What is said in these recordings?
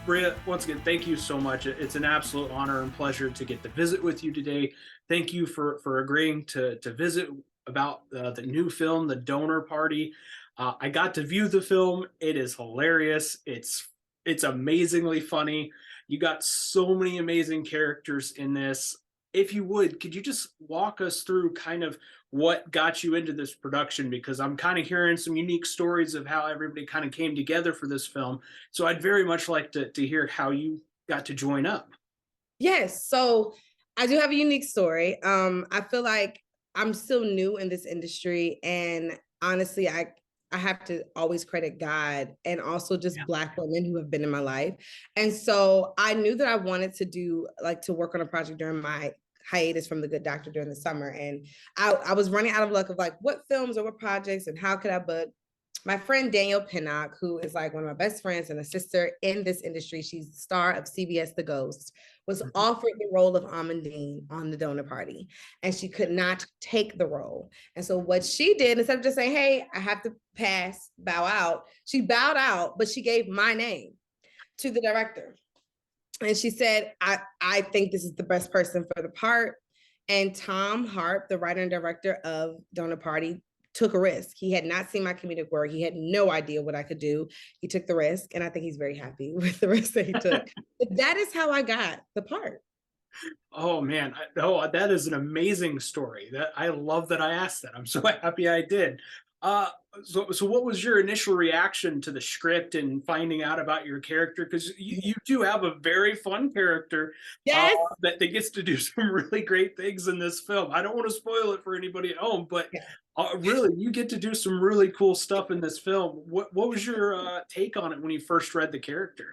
Bria, once again, thank you so much. It's an absolute honor and pleasure to get to visit with you today. Thank you for agreeing to visit about the new film, The Donor Party. I got to view the film. It is hilarious. It's amazingly funny. You got so many amazing characters in this. If you would, could you just walk us through kind of what got you into this production? Because I'm kind of hearing some unique stories of how everybody kind of came together for this film, so I'd very much like to hear how you got to join up. Yes. So I do have a unique story. I feel like I'm still new in this industry. And honestly, I have to always credit God and also just Yeah. Black women who have been in my life. And so I knew that I wanted to do like to work on a project during my hiatus from The Good Doctor during the summer. And I was running out of luck of like what films or what projects and how could I book. My friend Danielle Pinnock, who is like one of my best friends and a sister in this industry, she's the star of CBS The Ghost, was Mhm. offered the role of Amandine on The Donor Party, and she could not take the role. And so what she did, instead of just saying, hey, I have to pass, bow out, she bowed out, but she gave my name to the director. And she said, I think this is the best person for the part. And Tom Harp, the writer and director of Donor Party, took a risk. He had not seen my comedic work. He had no idea what I could do. He took the risk, and I think he's very happy with the risk that he took. But that is how I got the part. Oh man, that is an amazing story. That I love that I asked that. I'm so happy I did. Uh, so what was your initial reaction to the script and finding out about your character? Because you do have a very fun character Yes. that gets to do some really great things in this film. I don't want to spoil it for anybody at home, but Yeah. really, you get to do some really cool stuff in this film. What was your take on it when you first read the character?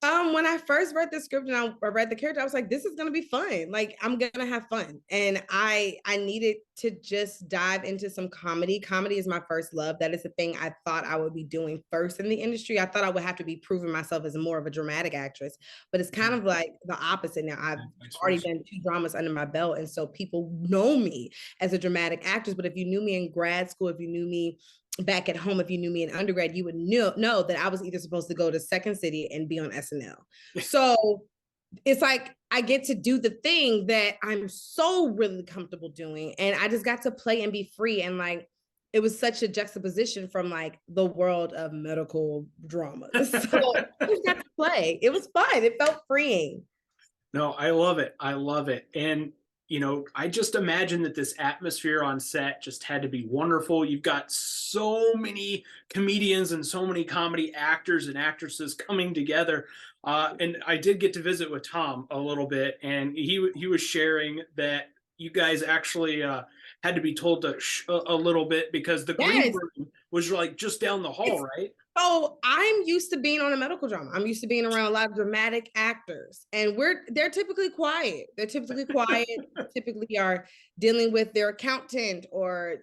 When I first read the script and I read the character, I was like, this is gonna be fun. Like I'm gonna have fun. And I needed to just dive into some comedy. Comedy is my first love. That is the thing I thought I would be doing first in the industry. I thought I would have to be proving myself as more of a dramatic actress, but it's kind of like the opposite now. I've Vice already versa. done two dramas under my belt. And so people know me as a dramatic actress. But if you knew me in grad school, if you knew me back at home, if you knew me in undergrad, you would know that I was either supposed to go to Second City and be on SNL. So it's like I get to do the thing that I'm so really comfortable doing. And I just got to play and be free. And like it was such a juxtaposition from like the world of medical drama. So I just got to play. It was fun. It felt freeing. No, I love it. I love it. And, I just imagine that this atmosphere on set just had to be wonderful. You've got so many comedians and so many comedy actors and actresses coming together. And I did get to visit with Tom a little bit, and he was sharing that you guys actually had to be told to a little bit because the green Yes. room was like just down the hall, It's right? So I'm used to being on a medical drama. I'm used to being around a lot of dramatic actors, and they're typically quiet. They're typically quiet. Typically are dealing with their accountant or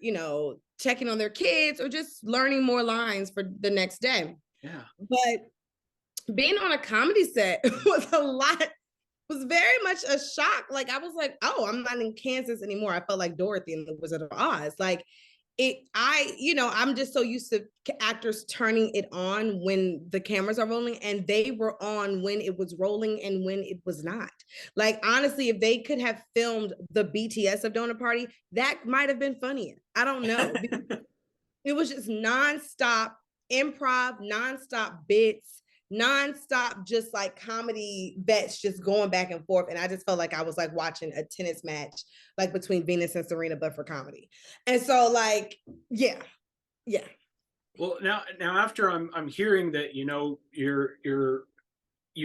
checking on their kids or just learning more lines for the next day. Yeah. But being on a comedy set was a lot. Was very much a shock. Like I was like, oh, I'm not in Kansas anymore. I felt like Dorothy in the Wizard of Oz. Like I'm just so used to actors turning it on when the cameras are rolling, and they were on when it was rolling and when it was not. Like honestly, if they could have filmed the BTS of Donor Party, that might have been funnier. I don't know. It was just nonstop improv, nonstop bits, nonstop just like comedy bets just going back and forth. And I just felt like I was like watching a tennis match like between Venus and Serena, but for comedy. And so like, yeah, yeah. Well, now after I'm hearing that you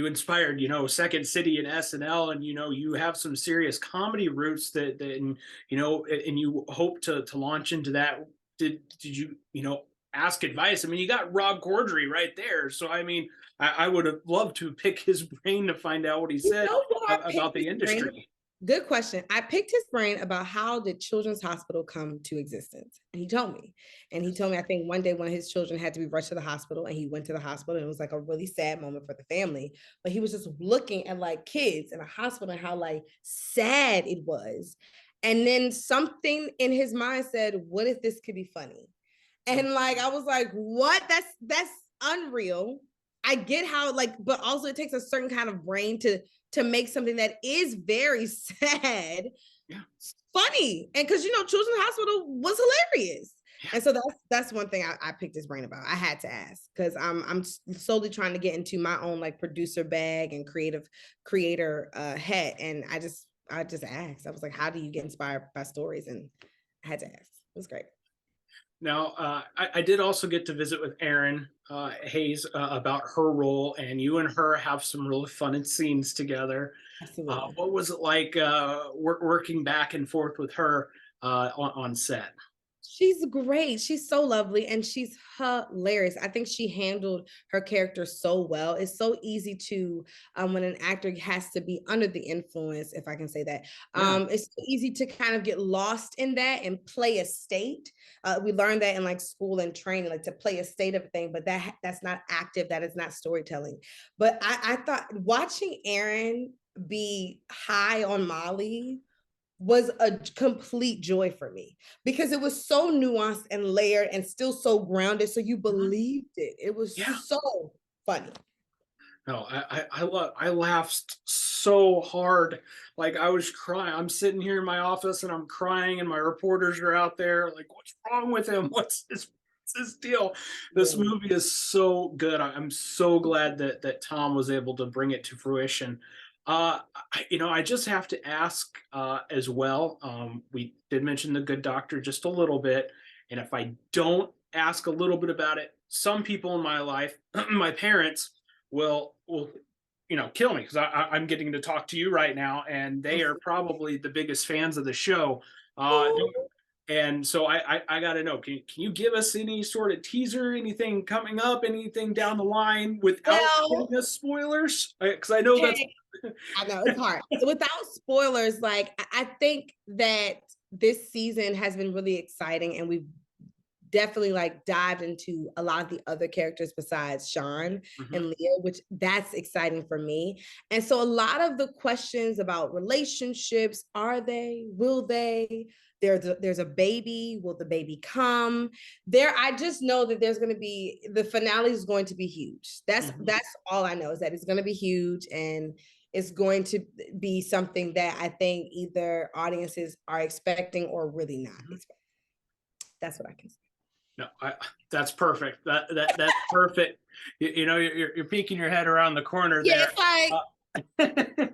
inspired Second City and SNL, and you have some serious comedy roots and you hope to launch into that. Did you ask advice? I mean, you got Rob Corddry right there, so I mean, I would have loved to pick his brain to find out what he You said know what I picked about his the brain? industry. Good question. I picked his brain about how did Children's Hospital come to existence. And he told me. And he told me, I think one day one of his children had to be rushed to the hospital, and he went to the hospital, and it was like a really sad moment for the family. But he was just looking at like kids in a hospital and how like sad it was. And then something in his mind said, what if this could be funny? And like I was like, what? That's unreal. I get how, like, but also it takes a certain kind of brain to make something that is very sad Yeah. funny. And because Children's Hospital was hilarious. Yeah. And so that's one thing I picked his brain about. I had to ask because I'm slowly trying to get into my own like producer bag and creative creator head. And I just asked. I was like, how do you get inspired by stories? And I had to ask. It was great. Now, I did also get to visit with Erin Hayes about her role, and you and her have some really fun scenes together. Absolutely. What was it like working back and forth with her on set? She's great. She's so lovely and she's hilarious. I think she handled her character so well. It's so easy to, when an actor has to be under the influence, if I can say that, Yeah. it's so easy to kind of get lost in that and play a state. We learned that in like school and training, like to play a state of a thing, but that's not active. That is not storytelling. But I thought watching Erin be high on Molly was a complete joy for me because it was so nuanced and layered and still so grounded. So you Mhm. believed it. It was Yeah. so funny. No, I laughed so hard. Like I was crying. I'm sitting here in my office and I'm crying, and my reporters are out there. Like, what's wrong with him? What's his deal? This Yeah. movie is so good. I'm so glad that Tom was able to bring it to fruition. I just have to ask as well. We did mention The Good Doctor just a little bit, and if I don't ask a little bit about it, some people in my life, my parents will kill me because I'm getting to talk to you right now, and they are probably the biggest fans of the show. Uh, and so I got to know, can you give us any sort of teaser, anything coming up, anything down the line without Well, giving us spoilers? Because I know that's okay, I know it's hard. So without spoilers, like I think that this season has been really exciting and we've definitely like dived into a lot of the other characters besides Sean Mhm. and Leah, which that's exciting for me. And so a lot of the questions about relationships, are they, will they, there's a baby, will the baby come? I just know that there's going to be, the finale is going to be huge. Mhm. That's all I know, is that it's going to be huge and it's going to be something that I think either audiences are expecting or really not Mhm. expecting. That's what I can say. No, that's perfect. That's perfect. You're peeking your head around the corner Yeah, there. it's like,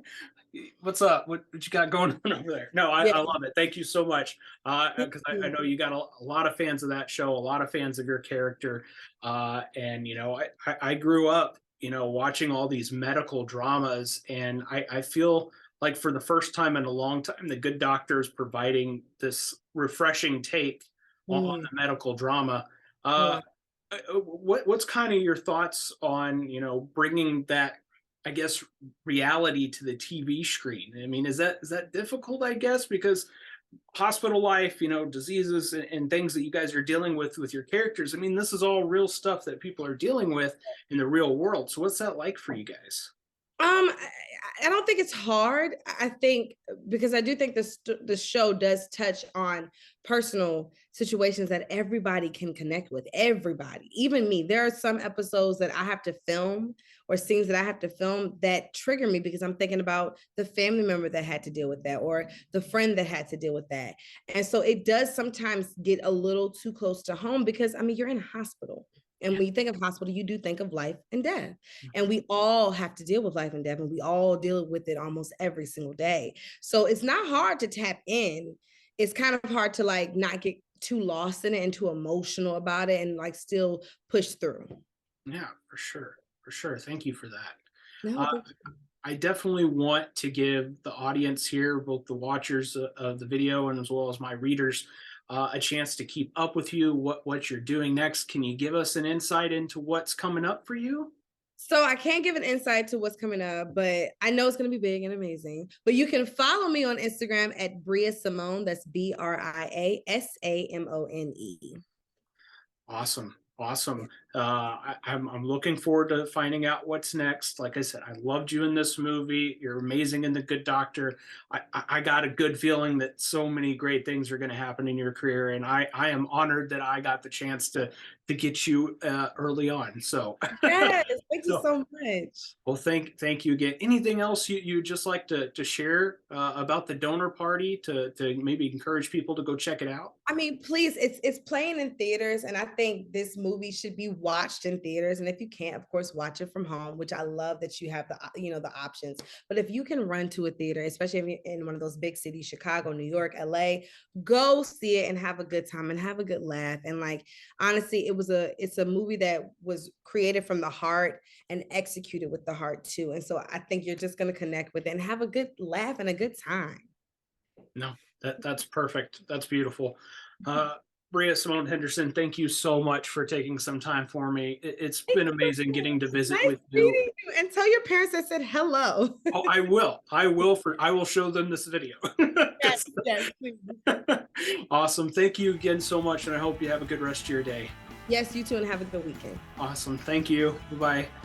What's up? What you got going on over there? No, yeah. I love it. Thank you so much. Thank Because I know you. you got a lot of fans of that show, a lot of fans of your character. And I grew up, watching all these medical dramas, and I feel like for the first time in a long time, The Good Doctor is providing this refreshing take on Mm, the medical drama. I Uh, love what's kind of your thoughts on bringing that, I guess, reality to the TV screen? I mean, is that difficult? I guess because hospital life, diseases and things that you guys are dealing with your characters. I mean, this is all real stuff that people are dealing with in the real world. So what's that like for you guys? I don't think it's hard. I think because I do think the show does touch on personal situations that everybody can connect with. Everybody, even me. There are some episodes that I have to film or scenes that I have to film that trigger me because I'm thinking about the family member that had to deal with that or the friend that had to deal with that. And so it does sometimes get a little too close to home because I mean you're in a hospital. And when you think of hospital, you do think of life and death. And we all have to deal with life and death, and we all deal with it almost every single day. So it's not hard to tap in. It's kind of hard to like not get too lost in it and too emotional about it and like still push through. Yeah, for sure, for sure. Thank you for that. No, Uh, thank you. I definitely want to give the audience here, both the watchers of the video and as well as my readers, a chance to keep up with you, what you're doing next. Can you give us an insight into what's coming up for you? So I can't give an insight to what's coming up, but I know it's going to be big and amazing. But you can follow me on Instagram at Bria Simone. That's BriaSamone. Awesome. Awesome. I'm looking forward to finding out what's next. Like I said, I loved you in this movie. You're amazing in The Good Doctor. I got a good feeling that so many great things are going to happen in your career, and I am honored that I got the chance to get you early on. So, Yes, thank you so so much. well, thank you again. Anything else you just like to share about the donor party to maybe encourage people to go check it out? I mean, please, it's playing in theaters, and I think this movie should be watched in theaters. And if you can't, of course, watch it from home, which I love that you have the options. But if you can run to a theater, especially if you're in one of those big cities, Chicago, New York, LA, go see it and have a good time and have a good laugh. And like honestly, it's a movie that was created from the heart and executed with the heart too. And so I think you're just gonna connect with it and have a good laugh and a good time. No, that's perfect. That's beautiful. Uh, Bria Simone Henderson, thank you so much for taking some time for me. It's Thank been you amazing so getting to much. visit Nice with you. meeting you. And tell your parents I said hello. Oh, I will. I will show them this video. Yes, yes, please. Awesome. Thank you again so much, and I hope you have a good rest of your day. Yes, you too, and have a good weekend. Awesome. Thank you. Bye bye.